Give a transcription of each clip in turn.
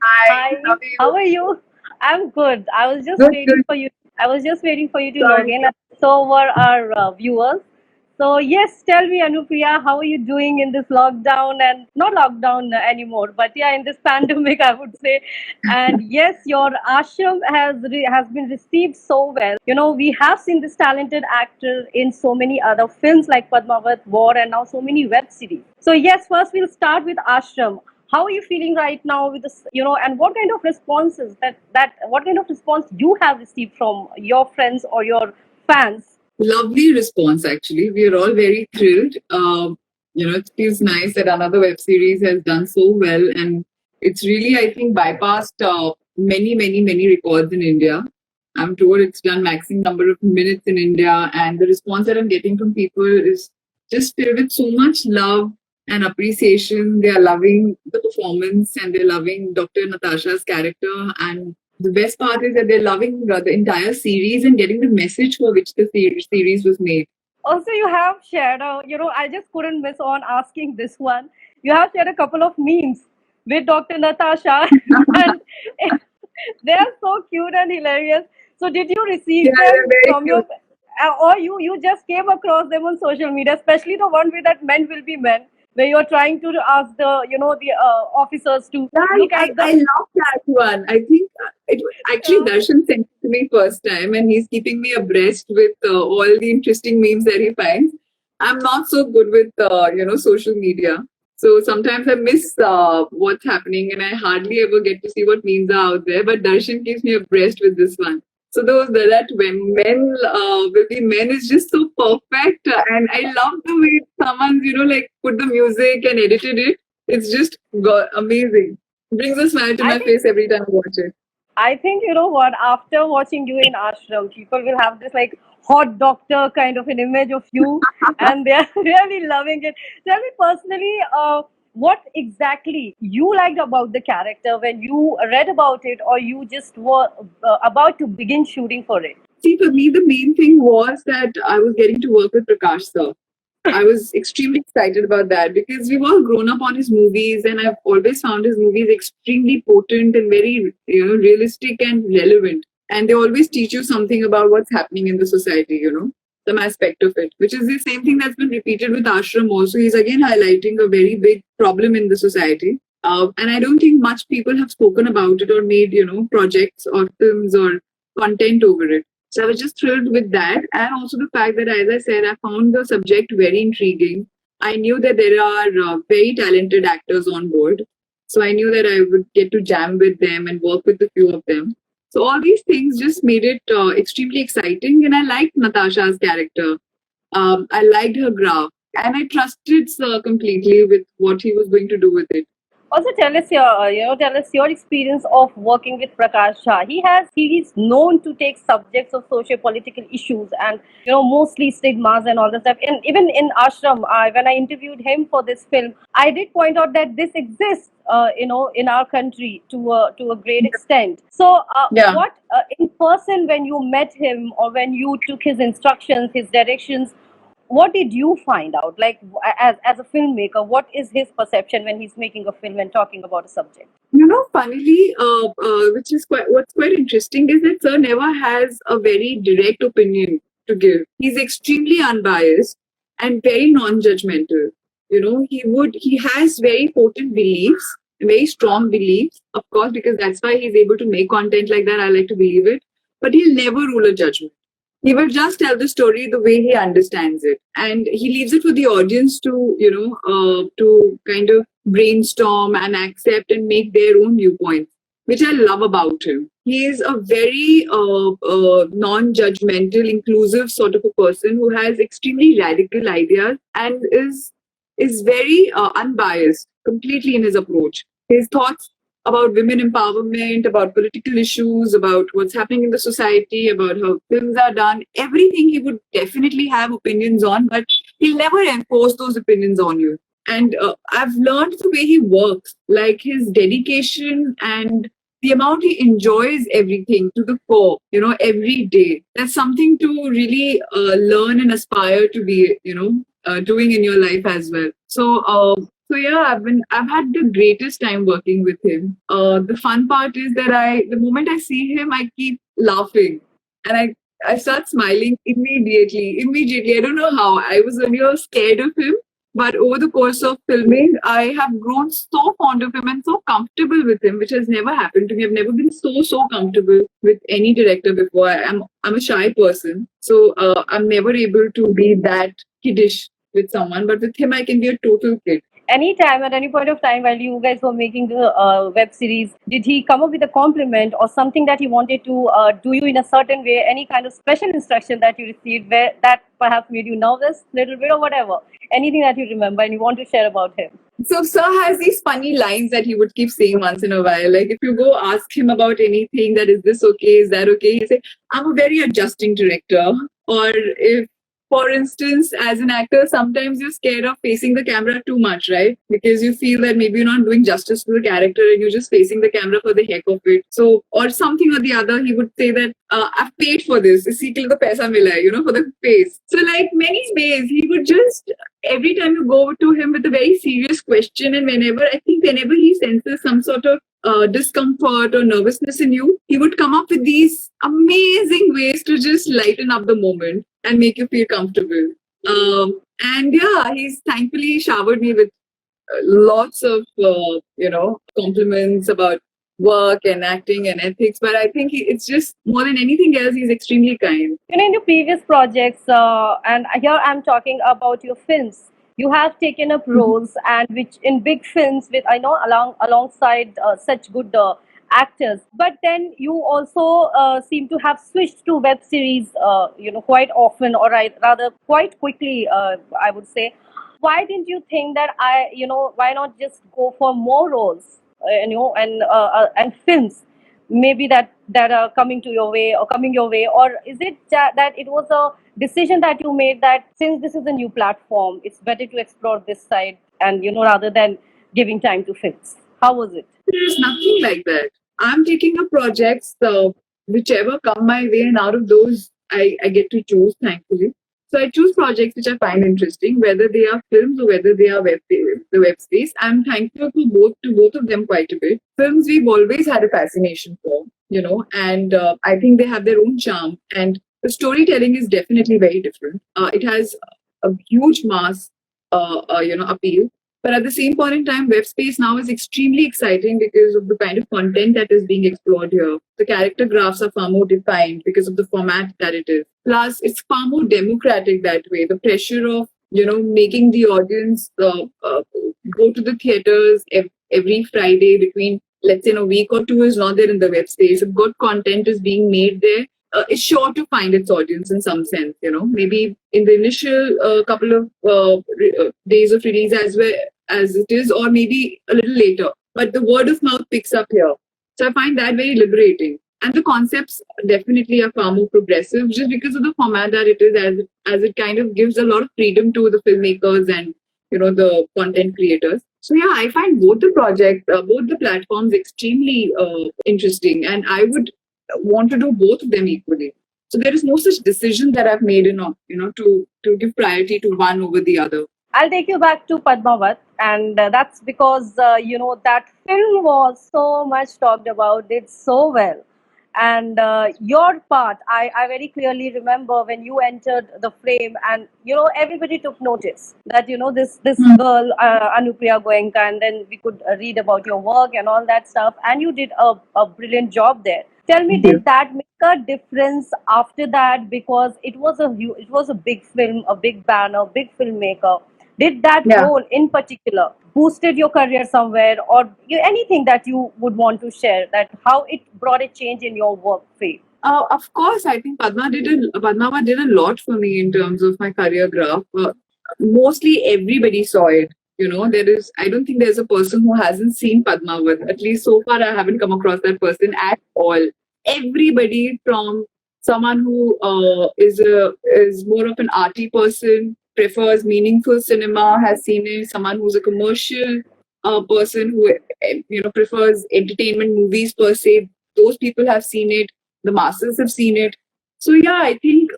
Hi, Hi, how are how you? are you? I'm good. I was just Good, waiting good. for you. I was just waiting for you to log Sorry. in. So were our viewers. So yes, tell me, Anupriya, how are you doing in this lockdown and not lockdown anymore, but yeah, in this pandemic, I would say. And yes, your ashram has been received so well. You know, we have seen this talented actor in so many other films like Padmavat, War, and now so many web series. So yes, first we'll start with ashram. How are you feeling right now with this, and what kind of responses that what kind of response you have received from your friends or your fans? Lovely response, actually. We are all very thrilled. It feels nice that another web series has done so well, and it's really, I think, bypassed many, many, many records in India. I'm told it's done maximum number of minutes in India, and the response that I'm getting from people is just filled with so much love and appreciation. They are loving the performance, and they're loving Dr. Natasha's character, and the best part is that they're loving the entire series and getting the message for which the series was made. Also, you have shared, I just couldn't miss on asking this one. You have shared a couple of memes with Dr. Natasha, and they are so cute and hilarious. So, did you Yeah, receive they're them very from cute. your, or you just came across them on social media, especially the one with that men will be men, where you're trying to ask the officers to Yeah, look I, at I the. love that one. I think it was actually Yeah. Darshan sent it to me first time, and he's keeping me abreast with all the interesting memes that he finds. I'm not so good with social media, so sometimes I miss what's happening, and I hardly ever get to see what memes are out there. But Darshan keeps me abreast with this one. So that when men will be men is just so perfect, and I love the way someone's like put the music and edited it. It's just amazing. Brings a smile to I my think face every time I watch it. I think you know what. After watching you in ashram, people will have this like hot doctor kind of an image of you, and they are really loving it. Tell me personally, what exactly you liked about the character when you read about it, or you just were about to begin shooting for it. See, for me, the main thing was that I was getting to work with Prakash sir. I was extremely excited about that because we've all grown up on his movies, and I've always found his movies extremely potent and very, realistic and relevant. And they always teach you something about what's happening in the society, some aspect of it, which is the same thing that's been repeated with Ashram also. He's again highlighting a very big problem in the society. And I don't think much people have spoken about it or made, projects or films or content over it. So I was just thrilled with that. And also the fact that, as I said, I found the subject very intriguing. I knew that there are very talented actors on board. So I knew that I would get to jam with them and work with a few of them. So all these things just made it extremely exciting. And I liked Natasha's character. I liked her graph. And I trusted Sir completely with what he was going to do with it. Also, tell us your experience of working with Prakash Shah. He's known to take subjects of socio-political issues and mostly stigmas and all that stuff. And even in Ashram, when I interviewed him for this film, I did point out that this exists, in our country to a great extent. So, Yeah. what in person when you met him or when you took his instructions, his directions, what did you find out, like as a filmmaker, what is his perception when he's making a film and talking about a subject? Funnily, which is what's quite interesting is that Sir never has a very direct opinion to give. He's extremely unbiased and very non-judgmental. He has very potent beliefs, very strong beliefs, of course, because that's why he's able to make content like that. I like to believe it, but he'll never rule a judgment. He will just tell the story the way he understands it, and he leaves it for the audience to to kind of brainstorm and accept and make their own viewpoints, which I love about him. He is a very non-judgmental, inclusive sort of a person who has extremely radical ideas and is very unbiased completely in his approach. His thoughts about women empowerment, about political issues, about what's happening in the society, about how films are done, everything he would definitely have opinions on, but he'll never enforce those opinions on you. And I've learned the way he works, like his dedication and the amount he enjoys everything to the core, every day. That's something to really learn and aspire to be, doing in your life as well. So So yeah, I've had the greatest time working with him. The fun part is that the moment I see him, I keep laughing, and I start smiling immediately. Immediately, I don't know how. I was earlier scared of him, but over the course of filming, I have grown so fond of him and so comfortable with him, which has never happened to me. I've never been so comfortable with any director before. I'm a shy person, so I'm never able to be that kiddish with someone. But with him, I can be a total kid. Anytime, at any point of time while you guys were making the web series, did he come up with a compliment or something that he wanted to do you in a certain way, any kind of special instruction that you received where that perhaps made you nervous little bit or whatever, anything that you remember and you want to share about him? So Sir has these funny lines that he would keep saying once in a while. Like if you go ask him about anything, that is this okay, is that okay? He say, I'm a very adjusting director. Or if, for instance, as an actor, sometimes you're scared of facing the camera too much, right? Because you feel that maybe you're not doing justice to the character and you're just facing the camera for the heck of it. So, or something or the other, he would say that I've paid for this. Isi ke liye to paisa mila hai, for the face. So, like many ways, he would just every time you go to him with a very serious question, and whenever he senses some sort of discomfort or nervousness in you, he would come up with these amazing ways to just lighten up the moment and make you feel comfortable. And yeah, he's thankfully showered me with lots of compliments about work and acting and ethics. But I think it's just more than anything else, he's extremely kind. In your previous projects, and here I'm talking about your films, you have taken up roles and which in big films with I know alongside such good actors. But then you also seem to have switched to web series, quite often, or rather quite quickly, I would say. Why didn't you think that why not just go for more roles, and films? Maybe that are coming to your way or coming your way, or is it that it was a decision that you made that since this is a new platform it's better to explore this side and rather than giving time to films? How was it? There's nothing like that. I'm taking up projects, whichever come my way, and out of those, I get to choose, thankfully. So I choose projects which I find interesting, whether they are films or whether they are the web space. I'm thankful to both of them quite a bit. Films we've always had a fascination for, and I think they have their own charm. And the storytelling is definitely very different. It has a huge mass, appeal, but at the same point in time, web space now is extremely exciting because of the kind of content that is being explored here. The character graphs are far more defined because of the format that it is. Plus, it's far more democratic that way. The pressure of, making the audience go to the theaters every Friday between, let's say, in a week or two is not there in the web space. If good content is being made there, is sure to find its audience in some sense. Maybe in the initial couple of days of release as well as it is, or maybe a little later. But the word of mouth picks up here. So I find that very liberating. And the concepts definitely are far more progressive just because of the format that it is, as it kind of gives a lot of freedom to the filmmakers and the content creators. So yeah, I find both the projects, both the platforms extremely interesting, and I would want to do both of them equally. So there is no such decision that I've made, to give priority to one over the other. I'll take you back to Padmavat, and that's because that film was so much talked about, did so well, and your part, I very clearly remember when you entered the frame, and everybody took notice that this girl Anupriya Goenka, and then we could read about your work and all that stuff, and you did a brilliant job there. Tell me, did that make a difference after that? Because it was a big film, a big banner, big filmmaker. Did that role in particular boosted your career somewhere, or anything that you would want to share that how it brought a change in your work field? Of course, I think Padmavat did a lot for me in terms of my career graph. Mostly everybody saw it. I don't think there's a person who hasn't seen Padmavat. At least so far, I haven't come across that person at all. Everybody, from someone who is more of an arty person, prefers meaningful cinema, has seen it. Someone who's a commercial person who prefers entertainment movies per se. Those people have seen it. The masses have seen it. So yeah, I think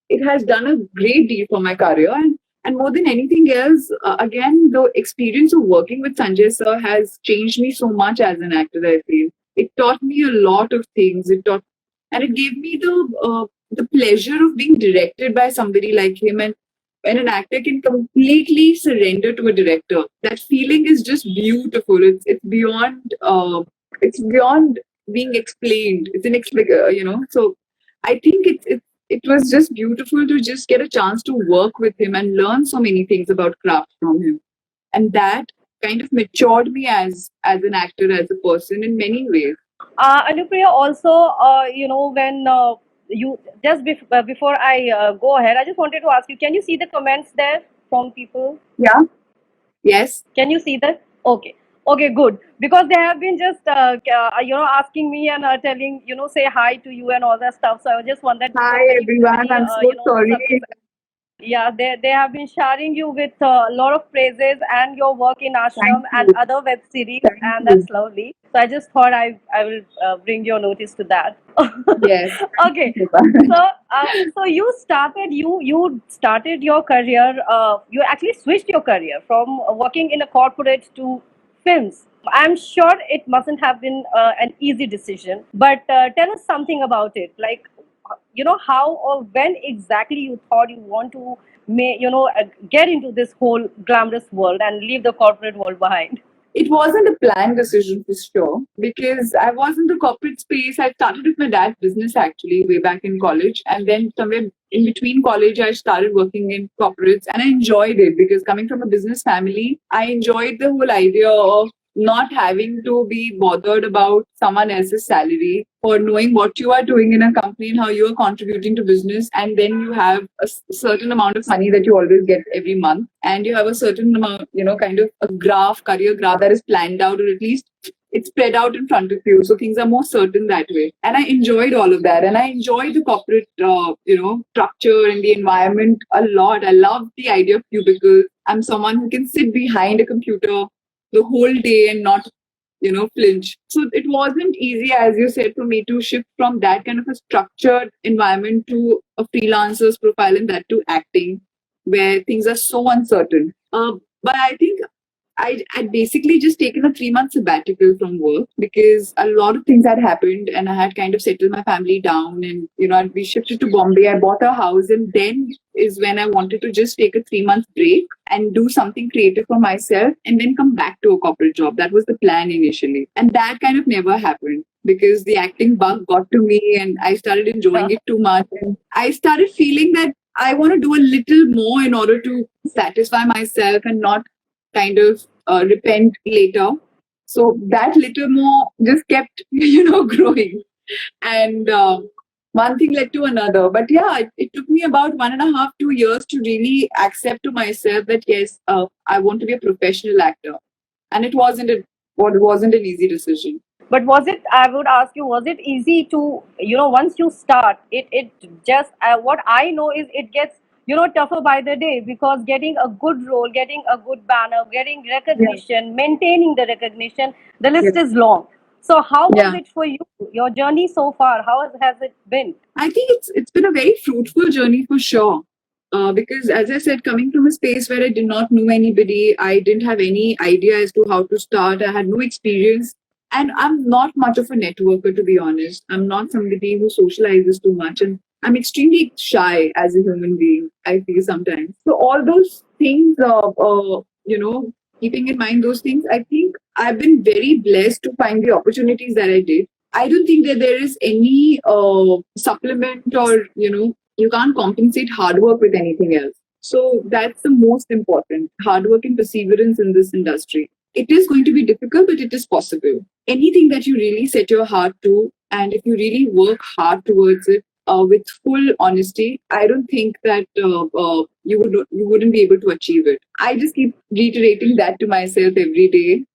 it has done a great deal for my career. And And more than anything else, again, the experience of working with Sanjay sir has changed me so much as an actor. I feel it taught me a lot of things. And it gave me the pleasure of being directed by somebody like him. And when an actor can completely surrender to a director, that feeling is just beautiful. It's beyond being explained. It's inexplicable, So I think it was just beautiful to just get a chance to work with him and learn so many things about craft from him. And that kind of matured me as an actor, as a person in many ways. Anupriya, also, when you before I go ahead, I just wanted to ask you, can you see the comments there from people? Yeah. Yes. Can you see that? Okay. Okay, good. Because they have been just, asking me and telling, say hi to you and all that stuff. So I just want that Hi so many, everyone. I'm so sorry. yeah, they have been sharing you with a lot of praises and your work in Thank Ashram and you. other web series, Thank and you. that's lovely. So I just thought I will bring your notice to that. Yes. Thank you Okay, so much. so you started your career. You actually switched your career from working in a corporate to films. I'm sure it mustn't have been an easy decision, but tell us something about it. Like, how or when exactly you thought you want to get into this whole glamorous world and leave the corporate world behind. It wasn't a planned decision for sure because I was in the corporate space. I started with my dad's business actually way back in college. And then somewhere in between college, I started working in corporates and I enjoyed it because coming from a business family, I enjoyed the whole idea of not having to be bothered about someone else's salary or knowing what you are doing in a company and how you are contributing to business. And then you have a certain amount of money that you always get every month. And you have a certain amount, kind of a career graph that is planned out, or at least it's spread out in front of you. So things are more certain that way. And I enjoyed all of that. And I enjoyed the corporate, structure and the environment a lot. I love the idea of cubicles. I'm someone who can sit behind a computer the whole day and not flinch. So it wasn't easy, as you said, for me to shift from that kind of a structured environment to a freelancer's profile and that to acting, where things are so uncertain. But I think I'd basically just taken a 3 month sabbatical from work because a lot of things had happened and I had kind of settled my family down and, we shifted to Bombay. I bought a house and then is when I wanted to just take a 3 month break and do something creative for myself and then come back to a corporate job. That was the plan initially. And that kind of never happened because the acting bug got to me and I started enjoying it too much. And I started feeling that I want to do a little more in order to satisfy myself and not kind of repent later. So that little more just kept, growing. And one thing led to another. But yeah, it took me about 1.5, 2 years to really accept to myself that yes, I want to be a professional actor. And it wasn't an easy decision. But was it, I would ask you, was it easy to, once you start, it just, what I know is it gets, tougher by the day because getting a good role, getting a good banner, getting Yeah. recognition, maintaining the recognition, the Yeah. list is long. So how was Yeah. it for you? Your journey so far, how has it been? I think it's been a very fruitful journey for sure. Because as I said, coming from a space where I did not know anybody, I didn't have any idea as to how to start. I had no experience, and I'm not much of a networker, to be honest. I'm not somebody who socializes too much, and I'm extremely shy as a human being. I feel sometimes. So all those things, keeping in mind those things, I think I've been very blessed to find the opportunities that I did. I don't think that there is any supplement or, you can't compensate hard work with anything else. So that's the most important hard work and perseverance in this industry. It is going to be difficult, but it is possible. Anything that you really set your heart to, and if you really work hard towards it with full honesty, I don't think that you wouldn't be able to achieve it. I just keep reiterating that to myself every day,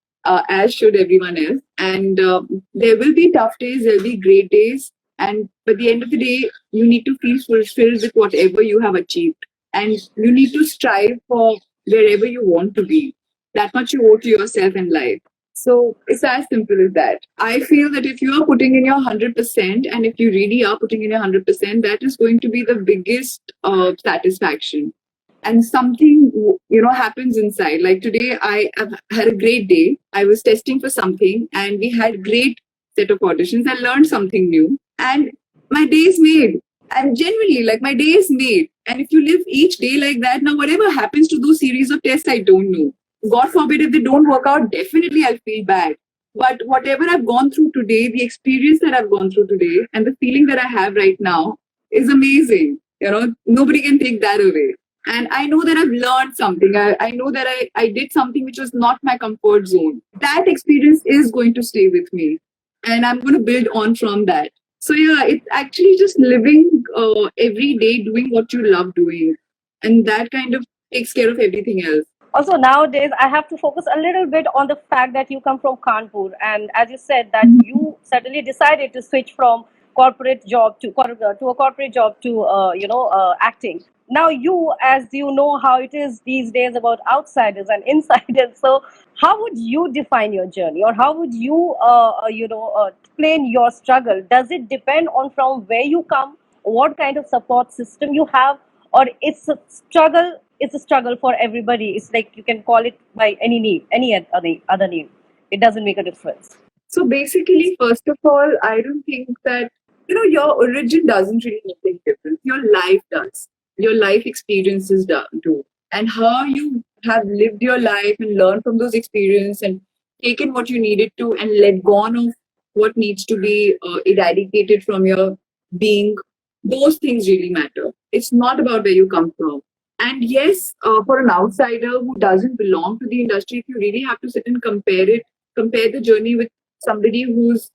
as should everyone else. And there will be tough days, there will be great days. And at the end of the day, you need to feel fulfilled with whatever you have achieved. And you need to strive for wherever you want to be. That much you owe to yourself in life. So it's as simple as that. I feel that if you are putting in your 100%, and if you really are putting in your 100%, that is going to be the biggest satisfaction. and something happens inside. Like today, I have had a great day. I was testing for something, and we had great set of auditions. I learned something new, and my day is made. And genuinely, like my day is made. And if you live each day like that, now whatever happens to those series of tests, I don't know. God forbid if they don't work out, definitely I'll feel bad. But whatever I've gone through today, the experience that I've gone through today, and the feeling that I have right now is amazing. Nobody can take that away. And I know that I've learned something. I know that I did something which was not my comfort zone. That experience is going to stay with me, and I'm going to build on from that. So yeah, it's actually just living every day doing what you love doing, and that kind of takes care of everything else. Also, nowadays, I have to focus a little bit on the fact that you come from Kanpur, and as you said, that Mhm. you suddenly decided to switch from corporate job to a corporate job to acting. Now, you, as you know how it is these days about outsiders and insiders, so how would you define your journey, or how would you explain your struggle? Does it depend on from where you come, what kind of support system you have, or it's a struggle for everybody? It's like you can call it by any name, any other name. It doesn't make a difference. So basically, first of all, I don't think that, your origin doesn't really make any difference. Your life does. Your life experiences do. And how you have lived your life and learned from those experiences and taken what you needed to and let go of what needs to be eradicated from your being, those things really matter. It's not about where you come from. And yes, for an outsider who doesn't belong to the industry, if you really have to sit and compare the journey with somebody whose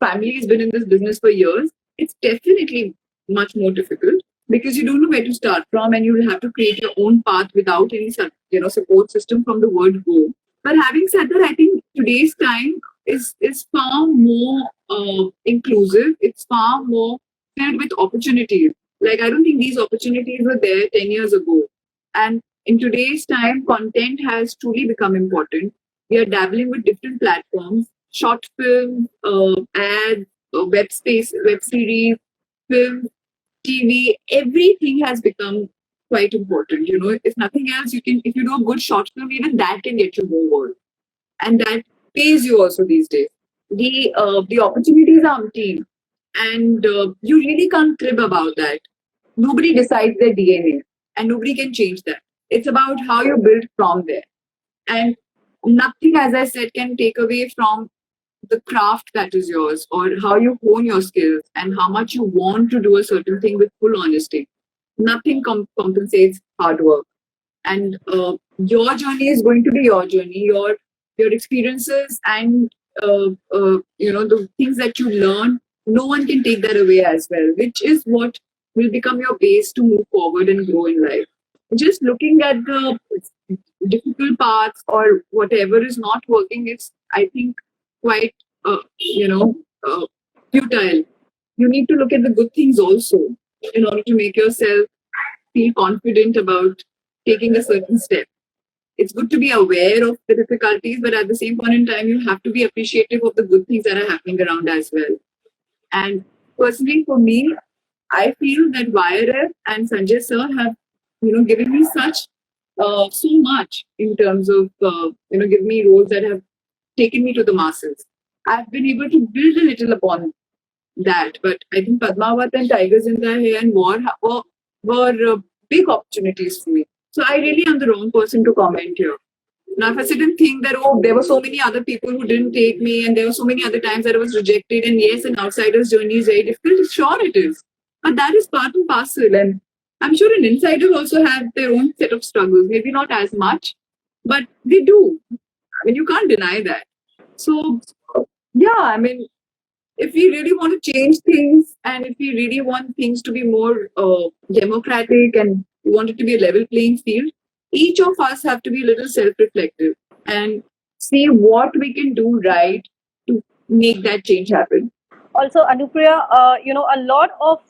family has been in this business for years, it's definitely much more difficult because you don't know where to start from, and you will have to create your own path without any support system from the word go. But having said that, I think today's time is far more inclusive. It's far more filled with opportunities. Like I don't think these opportunities were there 10 years ago, and in today's time, content has truly become important. We are dabbling with different platforms, short film, ads, web series, film, TV, everything has become quite important. If nothing else, if you do a good short film, even that can get you more work, and that pays you also these days. The opportunities are umpteen, and you really can't crib about that. Nobody decides their DNA, and nobody can change that. It's about how you build from there, and nothing, as I said, can take away from the craft that is yours, or how you hone your skills and how much you want to do a certain thing with full honesty. Nothing compensates hard work, and your journey is going to be your journey, your experiences, and the things that you learn. No one can take that away as well, which is what will become your base to move forward and grow in life. Just looking at the difficult parts or whatever is not working, it's, I think, quite futile. You need to look at the good things also in order to make yourself feel confident about taking a certain step. It's good to be aware of the difficulties, but at the same point in time, you have to be appreciative of the good things that are happening around as well. And personally, for me, I feel that YRF and Sanjay sir have, given me so much in terms of, giving me roles that have taken me to the masses. I've been able to build a little upon that, but I think Padmavat and Tigers in the Hair and War were big opportunities for me. So I really am the wrong person to comment here. Now, if I sit and think that, oh, there were so many other people who didn't take me, and there were so many other times that I was rejected, and yes, an outsider's journey is very difficult, sure it is. But that is part and parcel. And I'm sure an insider also have their own set of struggles, maybe not as much, but they do. I mean, you can't deny that. So, yeah, I mean, if we really want to change things and if we really want things to be more democratic and we want it to be a level playing field, each of us have to be a little self-reflective and see what we can do right to make that change happen. Also, Anupriya, a lot of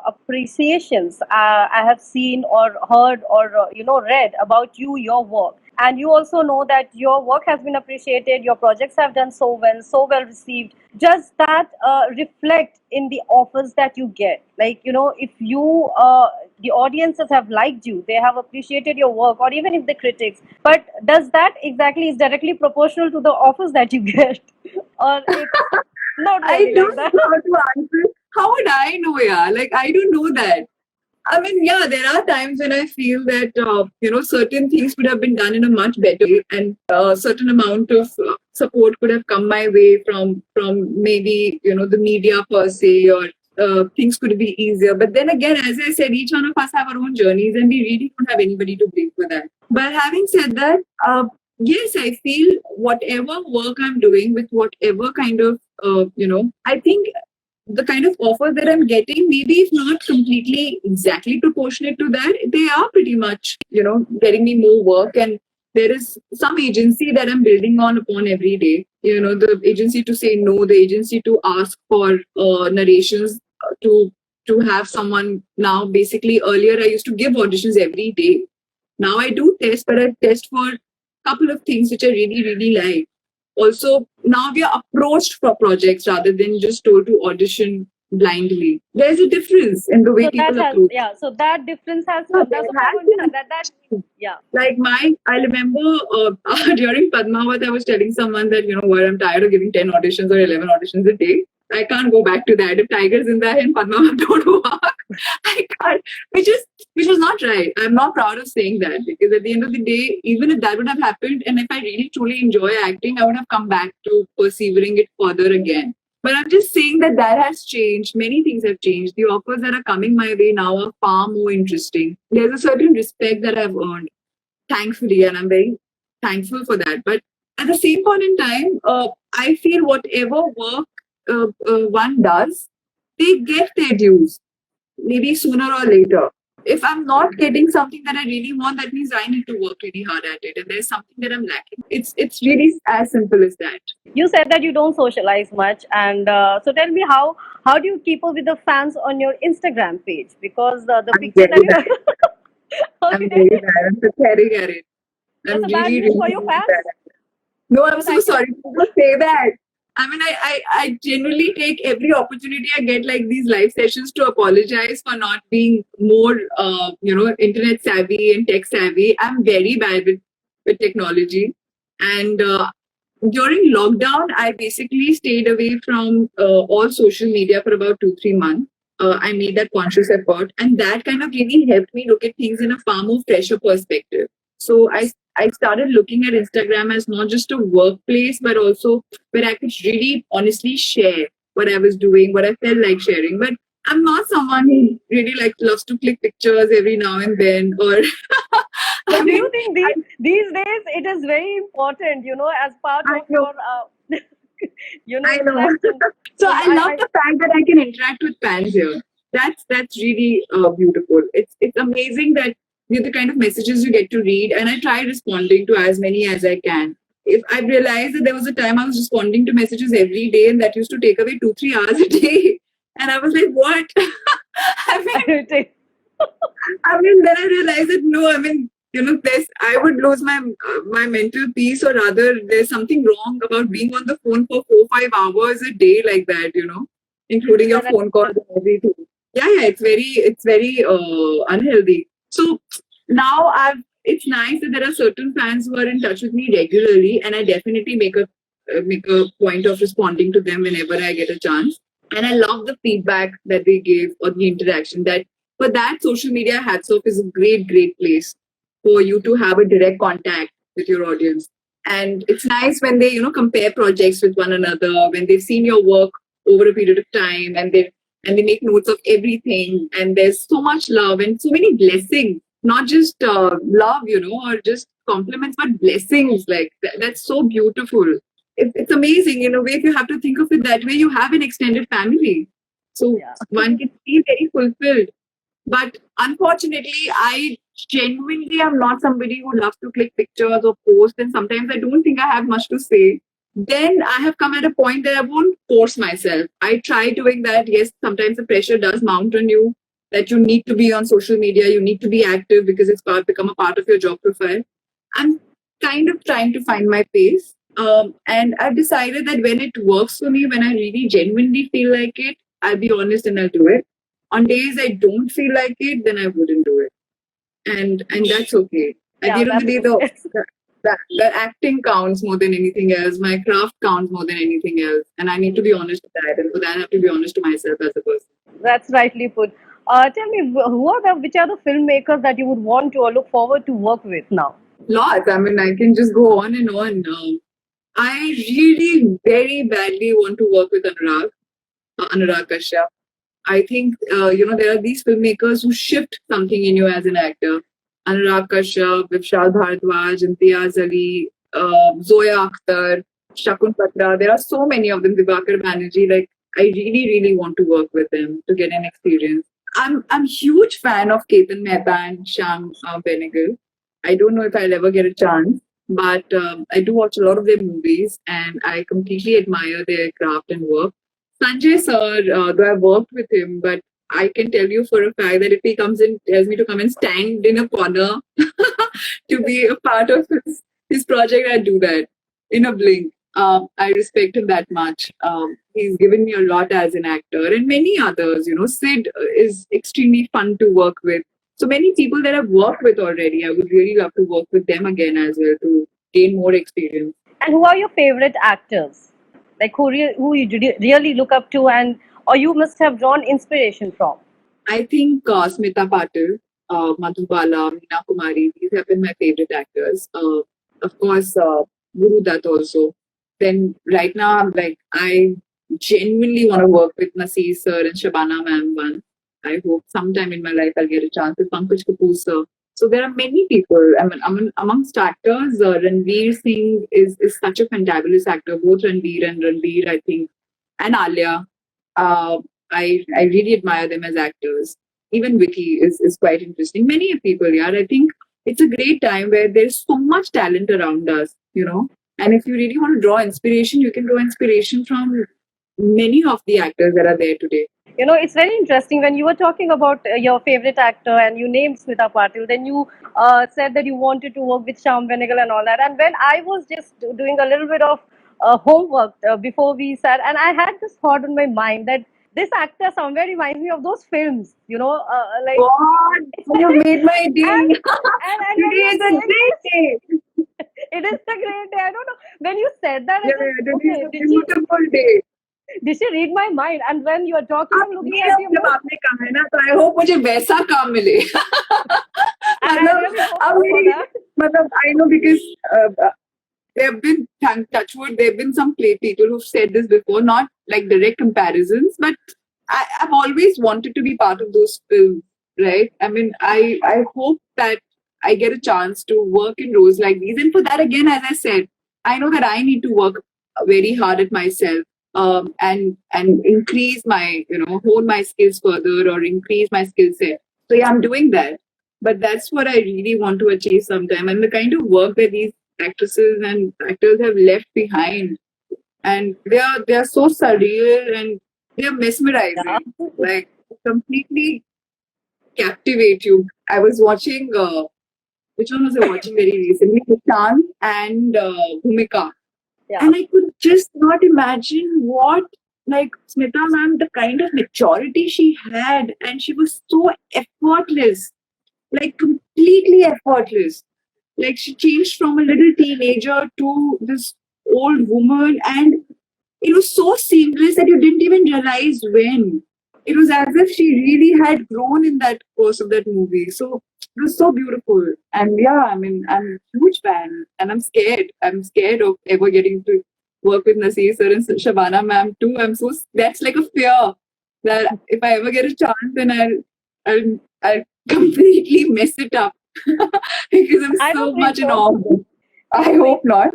appreciations I have seen or heard or read about you, your work. and you also know that your work has been appreciated, your projects have done so well received, does that reflect in the offers that you get? Like, if you the audiences have liked you, they have appreciated your work, or even if the critics, but does that exactly is directly proportional to the offers that you get? Or it's not I really like don't that? know how to answer. How would I know? Yeah, like I don't know that. I mean, yeah, there are times when I feel that certain things could have been done in a much better way, and certain amount of support could have come my way from maybe the media per se, or things could be easier. But then again, as I said, each one of us have our own journeys, and we really don't have anybody to blame for that. But having said that, yes, I feel whatever work I'm doing with whatever kind of I think the kind of offer that I'm getting, maybe if not completely exactly proportionate to that, they are pretty much, getting me more work. And there is some agency that I'm building on upon every day. The agency to say no, the agency to ask for narrations, to have someone now. Basically, earlier I used to give auditions every day. Now I do test, but I test for a couple of things which I really, really like. Also, now we are approached for projects rather than just told to audition blindly. There's a difference in the way So that people has, approach. yeah, so that difference has No, come. there That's what I has want to been. understand. That, yeah. Like I remember during Padmavat, I was telling someone that, what, I'm tired of giving 10 auditions or 11 auditions a day. I can't go back to that. If Tiger's in there and Padmavat don't work, I can't. Which was not right. I'm not proud of saying that, because at the end of the day, even if that would have happened, and if I really truly enjoy acting, I would have come back to persevering it further again. But I'm just saying that has changed. Many things have changed. The offers that are coming my way now are far more interesting. There's a certain respect that I've earned, thankfully, and I'm very thankful for that. But at the same point in time, I feel whatever work one does, they get their dues, maybe sooner or later. If I'm not getting something that I really want, that means I need to work really hard at it, and there's something that I'm lacking. It's really as simple as that. You said that you don't socialize much, and so tell me, how do you keep up with the fans on your Instagram page? Because the I'm pictures that very you bad. I'm okay, very bad. I'm pathetic at it. I'm that's a bad really, news really, for your really bad fans. at it. No, I'm Because so I can. sorry. People say that. I mean, I genuinely take every opportunity I get, like these live sessions, to apologize for not being more, internet savvy and tech savvy. I'm very bad with technology. And during lockdown, I basically stayed away from all social media for about 2, 3 months. I made that conscious effort, and that kind of really helped me look at things in a far more fresher perspective. So I started looking at Instagram as not just a workplace, but also where I could really honestly share what I was doing, what I felt like sharing. But I'm not someone who really loves to click pictures every now and then, or I But do mean, you think these days it is very important, as part I of know, your, I know. interaction? So So I love the fact that I can interact with fans here. That's really beautiful. It's amazing that the kind of messages you get to read, and I try responding to as many as I can. If I realized that there was a time I was responding to messages every day, and that used to take away 2, 3 hours a day, and I was like, what? I mean, then I realized that no, there's I would lose my mental peace, or rather, there's something wrong about being on the phone for 4, 5 hours a day like that, including your that, phone calls and everything. Yeah, yeah, it's very unhealthy. So now it's nice that there are certain fans who are in touch with me regularly, and I definitely make a point of responding to them whenever I get a chance. And I love the feedback that they give, or the interaction. That for that, social media, hats off, is a great, great place for you to have a direct contact with your audience. And it's nice when they, compare projects with one another, when they've seen your work over a period of time, and they make notes of everything. And there's so much love and so many blessings, not just love, or just compliments, but blessings. Like that's so beautiful. It's amazing in a way. If you have to think of it that way, you have an extended family, so yeah. one can feel very fulfilled. But unfortunately, I genuinely am not somebody who loves to click pictures or post, and sometimes I don't think I have much to say. Then I have come at a point that I won't force myself. I try doing that. Yes, sometimes the pressure does mount on you, that you need to be on social media, you need to be active because it's become a part of your job profile. And kind of trying to find my pace. And I've decided that when it works for me, when I really genuinely feel like it, I'll be honest and I'll do it. On days I don't feel like it, then I wouldn't do it. And that's okay. At the Yeah, end of the that's day, okay. the acting counts more than anything else. My craft counts more than anything else. And I need to be honest with that. And for that, I have to be honest to myself as a person. That's rightly put. Tell me, which are the filmmakers that you would want to or look forward to work with now? Lots. I mean, I can just go on and on. I really very badly want to work with Anurag Kashyap. I think there are these filmmakers who shift something in you as an actor. Anurag Kashyap, Vishal Bhardwaj, Imtiaz Ali, Zoya Akhtar, Shakun Patra. There are so many of them. Divakar Banerjee. Like I really, really want to work with them to get an experience. I'm huge fan of Ketan Mehta and Sham Benegal. I don't know if I'll ever get a chance, but I do watch a lot of their movies, and I completely admire their craft and work. Sanjay sir, though I've worked with him, but I can tell you for a fact that if he comes in, tells me to come and stand in a corner to be a part of his project, I'd do that in a blink. I respect him that much. He's given me a lot as an actor, and many others. Sid is extremely fun to work with. So many people that I've worked with already, I would really love to work with them again as well to gain more experience. And who are your favorite actors? Like who you really look up to, and or you must have drawn inspiration from? I think Smita Patil, Madhubala, Meena Kumari, these have been my favorite actors. Of course, Guru Dutt also. Then right now, I genuinely want to work with Naseer sir and Shabana ma'am once. I hope sometime in my life I'll get a chance with Pankaj Kapoor sir. So there are many people. Amongst actors, Ranveer Singh is such a fantabulous actor. Both Ranveer, I think, and Alia. Uh, I really admire them as actors. Even Vicky is quite interesting. Many people, yeah. I think it's a great time where there's so much talent around us. And if you really want to draw inspiration, you can draw inspiration from many of the actors that are there today. It's very interesting when you were talking about your favorite actor and you named Smita Patil. Then you said that you wanted to work with Sham Benegal and all that. And when I was just doing a little bit of homework before we sat, and I had this thought in my mind that this actor somewhere reminds me of those films. Like God, you made my day. and and when Today you is a said great this, day. it is a great day. I don't know when you said that. I Yeah, said, today is okay, a beautiful day. did she read my mind? And when you are talking, अब I'm looking ये at अब the जब emoji, आपने कहा है ना तो I hope मुझे वैसा काम मिले and I मतलब really अब hope for मेरी that. मतलब I know because there have been touchwood there have been some play people who've said this before, not like direct comparisons, but I've always wanted to be part of those films, right? I mean, I hope that I get a chance to work in roles like these, and for that, again, as I said, I know that I need to work very hard at myself, and increase my hone my skills further or increase my skill set. So yeah, I'm doing that, but that's what I really want to achieve sometime, and the kind of work that these actresses and actors have left behind, and they are so surreal and they're Yeah. mesmerizing, like completely captivate you. I was watching which one was I watching very recently? Nishan and Bhumika, Yeah. and I could just not imagine what, like, Smita ma'am, the kind of maturity she had, and she was so effortless, like completely effortless. Like she changed from a little teenager to this old woman, and it was so seamless that you didn't even realize when. It was as if she really had grown in that course of that movie. So it was so beautiful. And yeah, I mean, I'm a huge fan, and I'm scared. I'm scared of ever getting to work with Naseer sir and Shabana ma'am too. That's like a fear that if I ever get a chance, then I'll completely mess it up because I'm I so don't think much in so. awe of them. I It's hope not,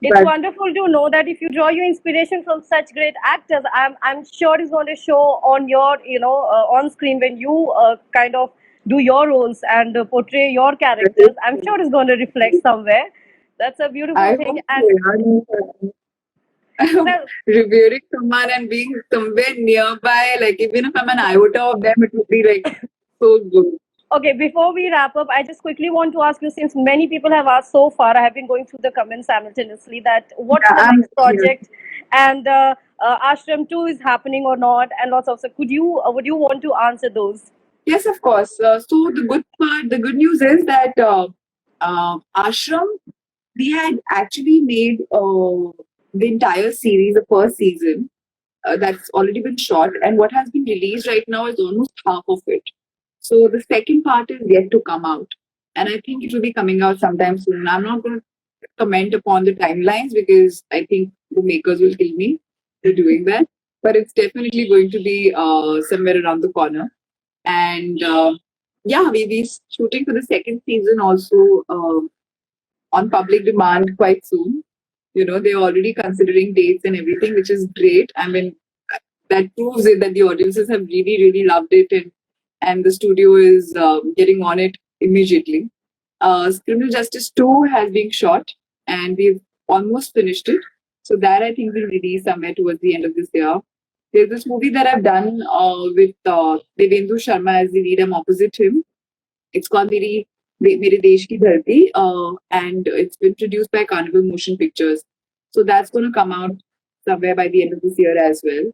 it's but wonderful to know that if you draw your inspiration from such great actors, I'm sure it's going to show on your on screen when you kind of do your roles and portray your characters. I'm sure it's going to reflect somewhere. That's a beautiful I thing. hope so. And Yeah. well, Revering someone and being somewhere nearby, like even if I'm an iota of them, it would be like so good. Okay, before we wrap up, I just quickly want to ask you, since many people have asked so far, I have been going through the comments simultaneously, that what's Yeah, the I'm next here. project, and Ashram 2 is happening or not, and lots of, so could you, would you want to answer those? Yes, of course. So the good news is that Ashram, we had actually made the entire series, the first season, that's already been shot, and what has been released right now is almost half of it. So the second part is yet to come out, and I think it will be coming out sometime soon. I'm not going to comment upon the timelines because I think the makers will kill me for doing that. But it's definitely going to be somewhere around the corner. And yeah, we shooting for the second season also on public demand quite soon. You know, they're already considering dates and everything, which is great. I mean, that proves it that the audiences have really, really loved it, and the studio is getting on it immediately. Criminal Justice 2 has been shot, and we've almost finished it. So that I think will release somewhere towards the end of this year. There's this movie that I've done with Devendra Sharma as the lead. I'm opposite him. It's called Mere Desh Ki Dharti, and it's been produced by Carnival Motion Pictures. So that's going to come out somewhere by the end of this year as well.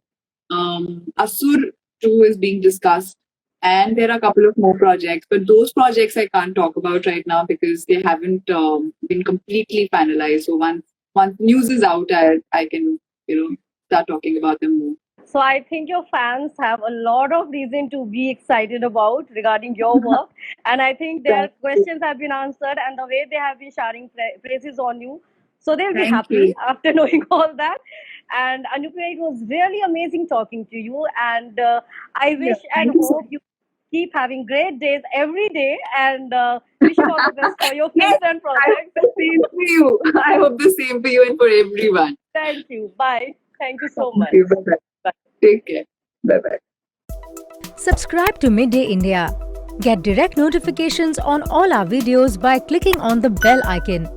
Asur 2 is being discussed, and there are a couple of more projects, but those projects I can't talk about right now because they haven't been completely finalized. So once news is out, I can start talking about them more. So I think your fans have a lot of reason to be excited about regarding your work, and I think their Thank you. questions have been answered, and the way they have been sharing praises on you, so they'll be Thank happy you. after knowing all that. And Anupriya, it was really amazing talking to you, and I Yeah, wish and thank you so hope you keep having great days every day, and wish you all the best for your Yes, films and I hope projects. the same for you. I hope the same for you and for everyone. Thank you. Bye. Thank you so Thank much. you. Bye bye. Take care. Bye bye. Subscribe to Midday India. Get direct notifications on all our videos by clicking on the bell icon.